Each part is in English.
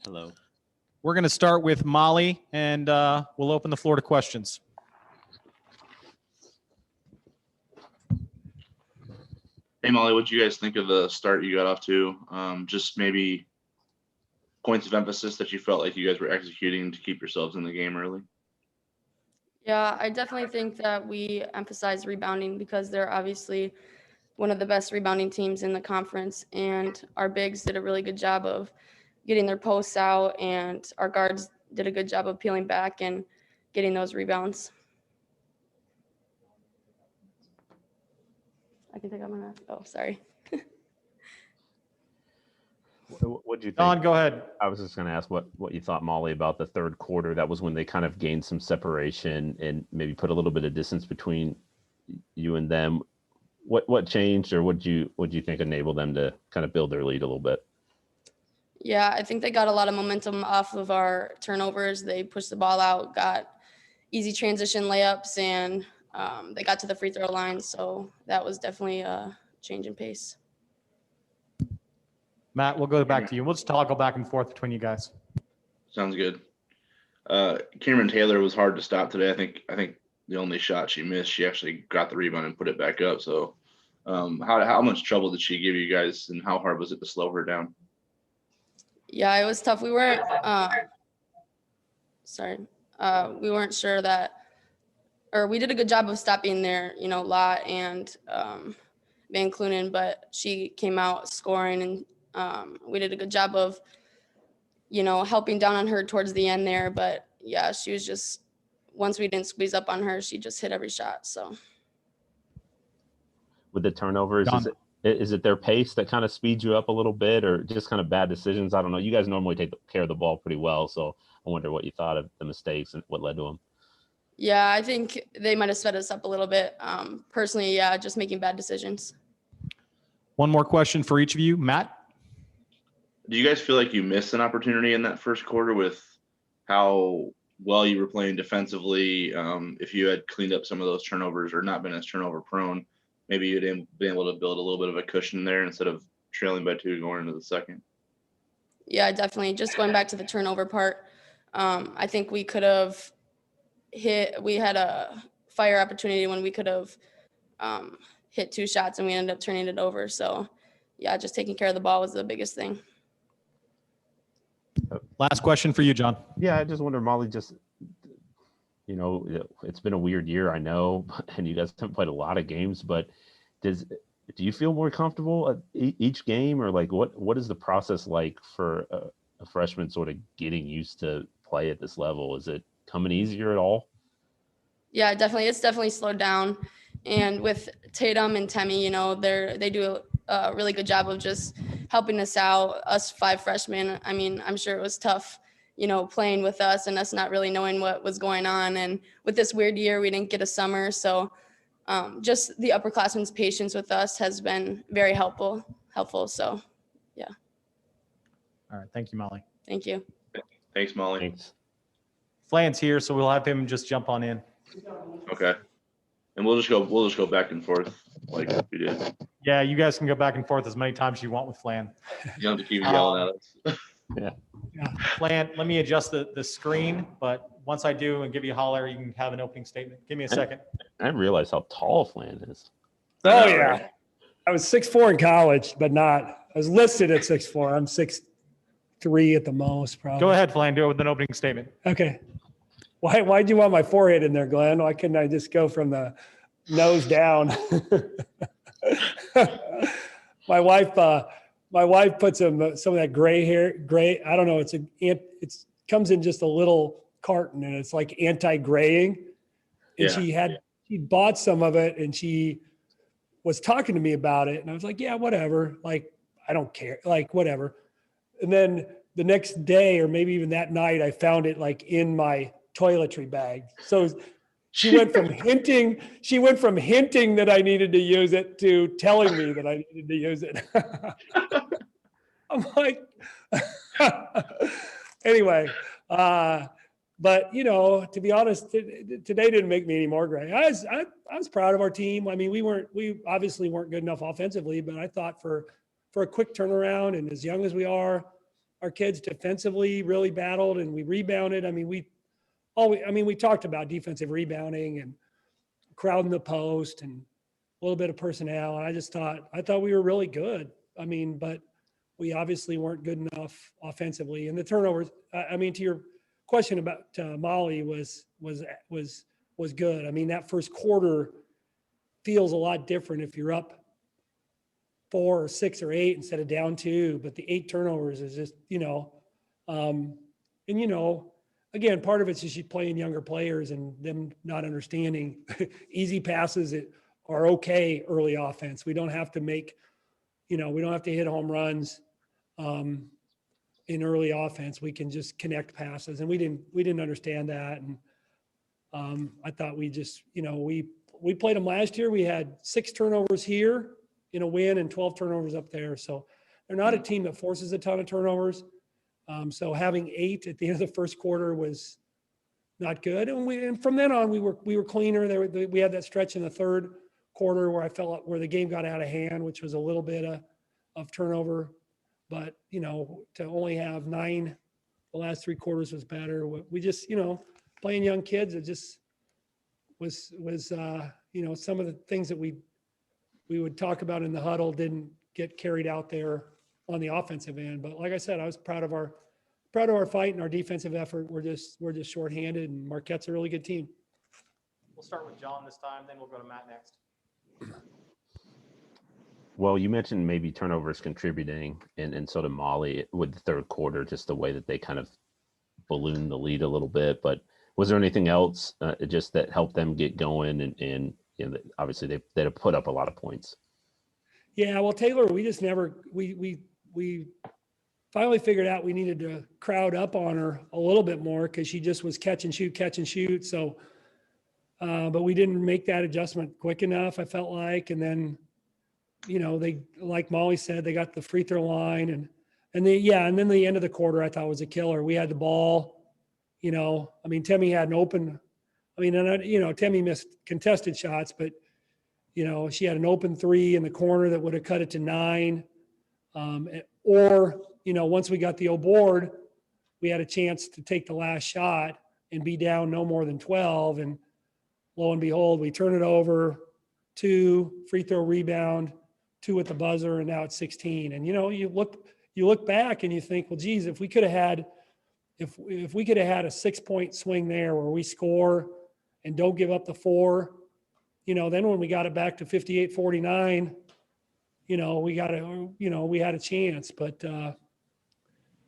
Hello. We're going to start with Molly, and we'll open the floor to questions. Hey, Molly, what do you guys think of the start you got off to? Just maybe points of emphasis that you felt like you guys were executing to keep yourselves in the game early? Yeah, I definitely think that we emphasize rebounding because they're obviously one of the best rebounding teams in the conference, and our bigs did a really good job of getting their posts out, and our guards did a good job of peeling back and getting those rebounds. I can take out my mask. Oh, sorry. What do you think? Don, go ahead. I was just going to ask what you thought, Molly, about the third quarter. That was when they kind of gained some separation and maybe put a little bit of distance between you and them. What changed, or what do you think enabled them to kind of build their lead a little bit? Yeah, I think they got a lot of momentum off of our turnovers. They pushed the ball out, got easy transition layups, and they got to the free throw line. So that was definitely a change in pace. Matt, we'll go back to you. We'll just toggle back and forth between you guys. Sounds good. Cameron Taylor was hard to stop today. I think the only shot she missed, she actually got the rebound and put it back up. So how much trouble did she give you guys, and how hard was it to slow her down? Yeah, it was tough. We weren't we weren't sure that, or we did a good job of stopping their, Lot and Van Clunen, but she came out scoring, and we did a good job of, helping down on her towards the end there. But yeah, she was just, once we didn't squeeze up on her, she just hit every shot. So With the turnovers, is it their pace that kind of speeds you up a little bit, or just kind of bad decisions? I don't know. You guys normally take care of the ball pretty well, so I wonder what you thought of the mistakes and what led to them. Yeah, I think they might have sped us up a little bit. Personally, yeah, just making bad decisions. One more question for each of you. Matt? Do you guys feel like you missed an opportunity in that first quarter with how well you were playing defensively? If you had cleaned up some of those turnovers or not been as turnover prone, maybe you'd been able to build a little bit of a cushion there instead of trailing by 2 going into the second. Yeah, definitely. Just going back to the turnover part, I think we could have we had a fire opportunity when we could have hit 2 shots and we ended up turning it over. So yeah, just taking care of the ball was the biggest thing. Last question for you, John. Yeah, I just wonder, Molly, just, it's been a weird year, I know, and you guys haven't played a lot of games, but do you feel more comfortable at each game, or like what is the process like for a freshman sort of getting used to play at this level? Is it coming easier at all? Yeah, definitely. It's definitely slowed down. And with Tatum and Temi, they do a really good job of just helping us out, us 5 freshmen. I mean, I'm sure it was tough, playing with us and us not really knowing what was going on. And with this weird year, we didn't get a summer. So just the upperclassmen's patience with us has been very helpful. So, yeah. All right. Thank you, Molly. Thank you. Thanks, Molly. Thanks. Flan's here, so we'll have him just jump on in. Okay. And we'll just go back and forth like we did. Yeah, you guys can go back and forth as many times as you want with Flan. You don't have to keep yelling at us. Yeah. Flan, let me adjust the screen, but once I do and give you a holler, you can have an opening statement. Give me a second. I didn't realize how tall Flan is. Oh, yeah. I was 6'4" in college, but not. I was listed at 6'4". I'm 6'3" at the most, probably. Go ahead, Flan. Do it with an opening statement. Okay. Why'd you want my forehead in there, Glenn? Why couldn't I just go from the nose down? My wife put some of that gray. I don't know. It comes in just a little carton, and it's like anti-graying. And she bought some of it, and she was talking to me about it, and I was like, yeah, whatever. Like, I don't care. Like, whatever. And then the next day, or maybe even that night, I found it like in my toiletry bag. So she went from hinting that I needed to use it to telling me that I needed to use it. I'm like, anyway, but to be honest, today didn't make me any more gray. I was proud of our team. I mean, we obviously weren't good enough offensively, but I thought for a quick turnaround, and as young as we are, our kids defensively really battled and we rebounded. I mean, we talked about defensive rebounding and crowding the post and a little bit of personnel. And I thought we were really good. I mean, but we obviously weren't good enough offensively. And the turnovers, I mean, to your question about Molly was good. I mean, that first quarter feels a lot different if you're up 4 or 6 or 8 instead of down 2, but the 8 turnovers is just, again, part of it's just you playing younger players and them not understanding easy passes are okay early offense. We don't have to make, we don't have to hit home runs in early offense. We can just connect passes, and we didn't understand that. And I thought we just, we played them last year. We had 6 turnovers here in a win and 12 turnovers up there. So they're not a team that forces a ton of turnovers. So having 8 at the end of the first quarter was not good. And from then on, we were cleaner. We had that stretch in the third quarter where I felt where the game got out of hand, which was a little bit of turnover. But, to only have 9 the last 3 quarters was better. We just, playing young kids, it just was some of the things that we would talk about in the huddle didn't get carried out there on the offensive end. But like I said, I was proud of our fight and our defensive effort. We're just shorthanded, and Marquette's a really good team. We'll start with John this time, then we'll go to Matt next. Well, you mentioned maybe turnovers contributing, and so did Molly with the third quarter, just the way that they kind of ballooned the lead a little bit. But was there anything else just that helped them get going? And obviously they'd have put up a lot of points. Yeah, well, Taylor, we just never we finally figured out we needed to crowd up on her a little bit more because she just was catch and shoot. So, but we didn't make that adjustment quick enough, I felt like. And then, they, like Molly said, they got the free throw line and then the end of the quarter I thought was a killer. We had the ball, Temmie had an open, Temmie missed contested shots, but she had an open 3 in the corner that would have cut it to 9. Once we got the board, we had a chance to take the last shot and be down no more than 12. And lo and behold, we turn it over, 2 free throw rebound, 2 at the buzzer, and now it's 16. And you look back and you think, well, geez, if we could have had a 6-point swing there where we score and don't give up the 4, then when we got it back to 58-49, we had a chance. But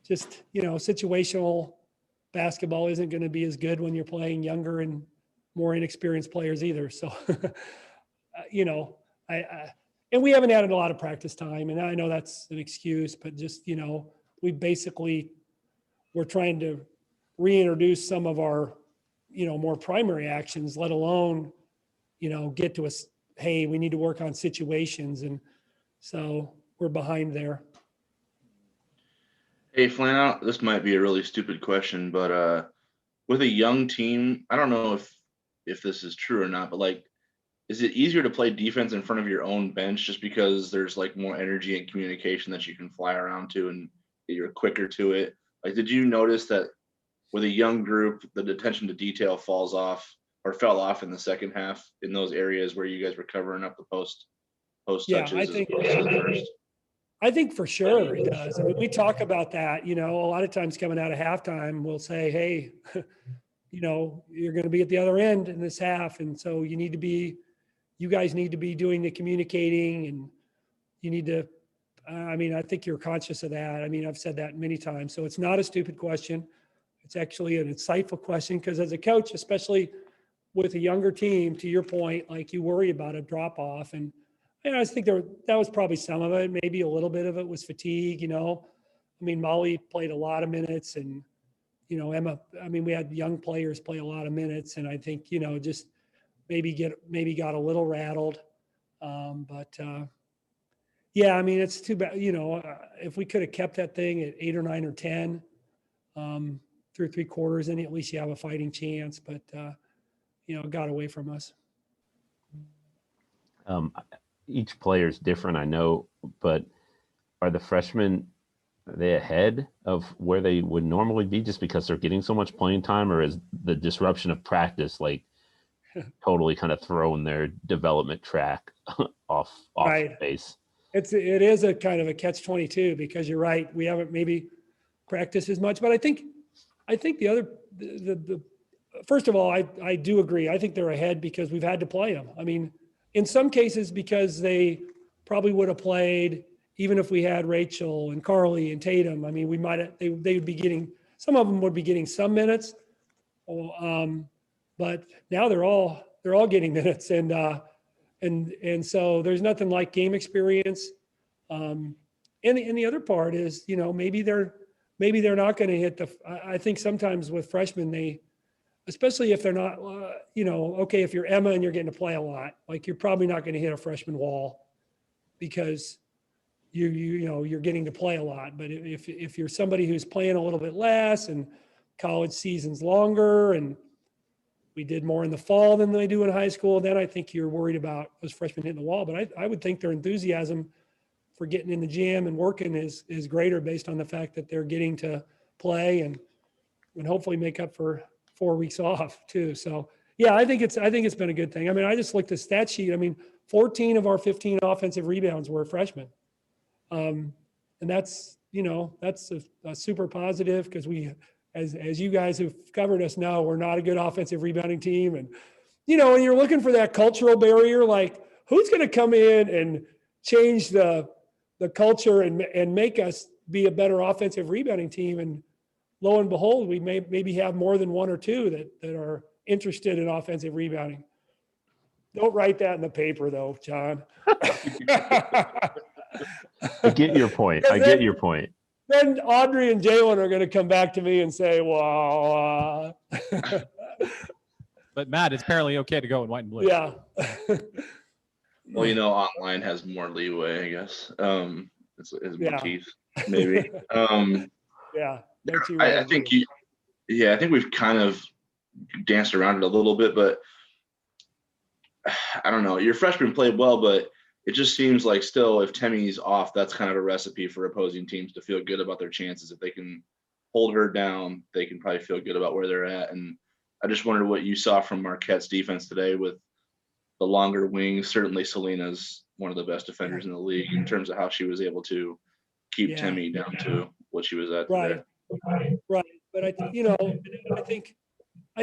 situational basketball isn't going to be as good when you're playing younger and more inexperienced players either. So, and we haven't added a lot of practice time, and I know that's an excuse, but just, we're trying to reintroduce some of our, more primary actions, let alone, get to us, hey, we need to work on situations. And so we're behind there. Hey, Flan, this might be a really stupid question, but with a young team, I don't know if this is true or not, but is it easier to play defense in front of your own bench just because there's more energy and communication that you can fly around to and you're quicker to it? Did you notice that with a young group, the attention to detail fell off in the second half in those areas where you guys were covering up the post touches as opposed to the first? I think for sure it does. I mean, we talk about that, a lot of times coming out of halftime, we'll say, hey, you're going to be at the other end in this half. And so you guys need to be doing the communicating, and you need to, I think you're conscious of that. I've said that many times. So it's not a stupid question. It's actually an insightful question, because as a coach, especially with a younger team, to your point, you worry about a drop off. And I think that was probably some of it. Maybe a little bit of it was fatigue, Molly played a lot of minutes, and, Emma, we had young players play a lot of minutes, and I think, just maybe got a little rattled. It's too bad, if we could have kept that thing at 8 or 9 or 10 through 3 quarters, then at least you have a fighting chance, but it got away from us. Each player is different, I know, but are the freshmen they ahead of where they would normally be just because they're getting so much playing time, or is the disruption of practice like totally kind of throwing their development track off Right. base? It is a kind of a catch-22 because you're right. We haven't maybe practiced as much, but I think the first of all, I do agree. I think they're ahead because we've had to play them. I mean, in some cases because they probably would have played even if we had Rachel and Carly and Tatum. I mean, we might have, they would be getting, some of them would be getting some minutes, but now they're all getting minutes, and so there's nothing like game experience. And the other part is, maybe they're not going to hit I think sometimes with freshmen, especially if they're not, okay, if you're Emma and you're getting to play a lot, like you're probably not going to hit a freshman wall because you're getting to play a lot. But if you're somebody who's playing a little bit less and college season's longer and we did more in the fall than they do in high school, then I think you're worried about those freshmen hitting the wall. But I would think their enthusiasm for getting in the gym and working is greater based on the fact that they're getting to play and hopefully make up for 4 weeks off too. So yeah, I think it's been a good thing. I mean, I just looked at the stat sheet. I mean, 14 of our 15 offensive rebounds were freshmen. And that's a super positive because we, as you guys who've covered us know, we're not a good offensive rebounding team. And, when you're looking for that cultural barrier, like who's going to come in and change the culture and make us be a better offensive rebounding team? And lo and behold, we maybe have more than one or two that are interested in offensive rebounding. Don't write that in the paper though, John. I get your point. Then Audrey and Jalen are going to come back to me and say, well, But Matt, it's apparently okay to go in white and blue. yeah. Well, online has more leeway, I guess. It's more Yeah. teeth, maybe. Yeah. I think I think we've kind of danced around it a little bit, but I don't know. Your freshman played well, but it just seems like still, if Temmie's off, that's kind of a recipe for opposing teams to feel good about their chances. If they can hold her down, they can probably feel good about where they're at. And I just wondered what you saw from Marquette's defense today with the longer wings. Certainly Selena's one of the best defenders in the league in terms of how she was able to keep Temmie down to what she was at today. Right. But I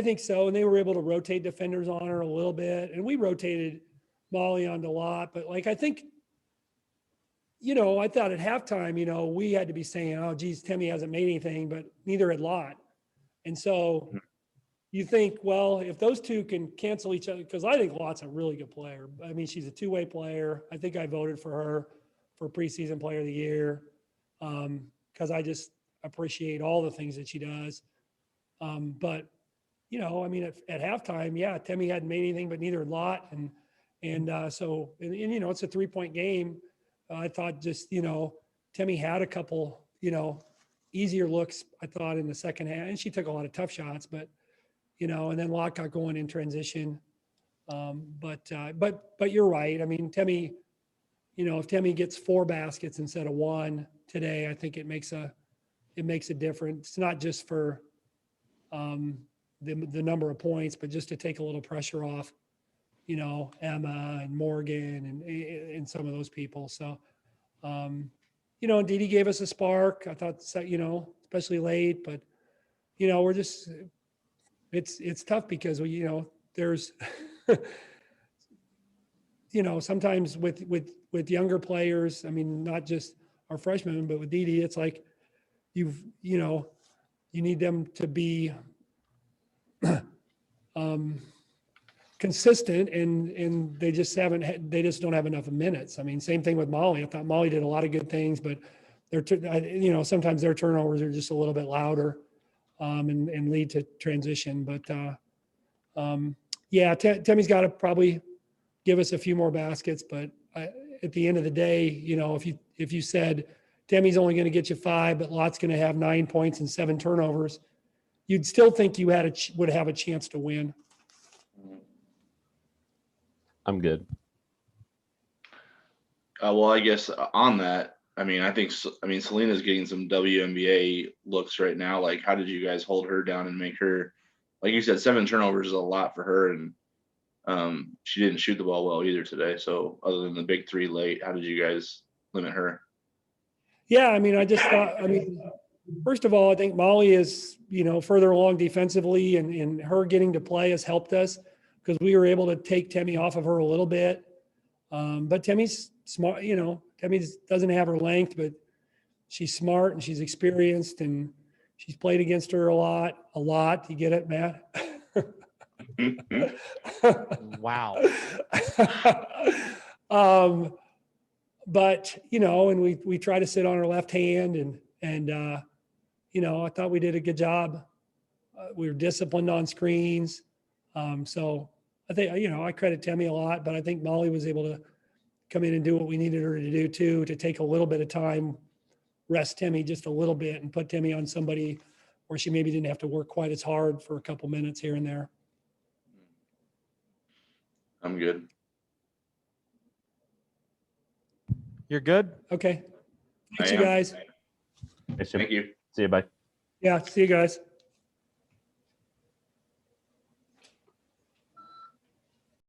think so. And they were able to rotate defenders on her a little bit. And we rotated Molly onto a lot. But I think, I thought at halftime, we had to be saying, oh, geez, Temmie hasn't made anything, but neither had Lott. And so you think, well, if those two can cancel each other, because I think Lott's a really good player. I mean, she's a two-way player. I think I voted for her for preseason player of the year because I just appreciate all the things that she does. But, I mean, at halftime, yeah, Temmie hadn't made anything, but neither had Lott. So it's a 3-point game. I thought just, Temmie had a couple, easier looks, I thought, in the second half. And she took a lot of tough shots, but, and then Lott got going in transition. But you're right. I mean, Temmie, if Temmie gets 4 baskets instead of 1 today, I think it makes a difference. It's not just for the number of points, but just to take a little pressure off, Emma and Morgan and some of those people. So, and Didi gave us a spark. I thought, especially late, but, we're just, it's tough because there's, sometimes with younger players, I mean, not just our freshmen, but with Didi, it's like you need them to be consistent and they just don't have enough minutes. I mean, same thing with Molly. I thought Molly did a lot of good things, but sometimes their turnovers are just a little bit louder and lead to transition. But Temmie's got to probably give us a few more baskets. But at the end of the day, if you said Temmie's only going to get you 5, but Lott's going to have 9 points and 7 turnovers, you'd still think you would have a chance to win. I'm good. Well, I guess on that, I mean, Selena's getting some WNBA looks right now. Like, how did you guys hold her down and make her, like you said, 7 turnovers is a lot for her, and she didn't shoot the ball well either today. So other than the big 3 late, how did you guys limit her? Yeah, I mean, I just thought, first of all, I think Molly is, further along defensively, and her getting to play has helped us because we were able to take Temmie off of her a little bit. But Temmie's smart, Temmie doesn't have her length, but she's smart and she's experienced and she's played against her a lot. You get it, Matt? Wow. But, and we try to sit on our left hand and I thought we did a good job. We were disciplined on screens. So I think, I credit Temmie a lot, but I think Molly was able to come in and do what we needed her to do too, to take a little bit of time, rest Temmie just a little bit and put Temmie on somebody where she maybe didn't have to work quite as hard for a couple minutes here and there. I'm good. You're good? Okay. Thanks, I you am. guys. Thanks, Jim. Thank you. See you. Bye. Yeah. See you guys.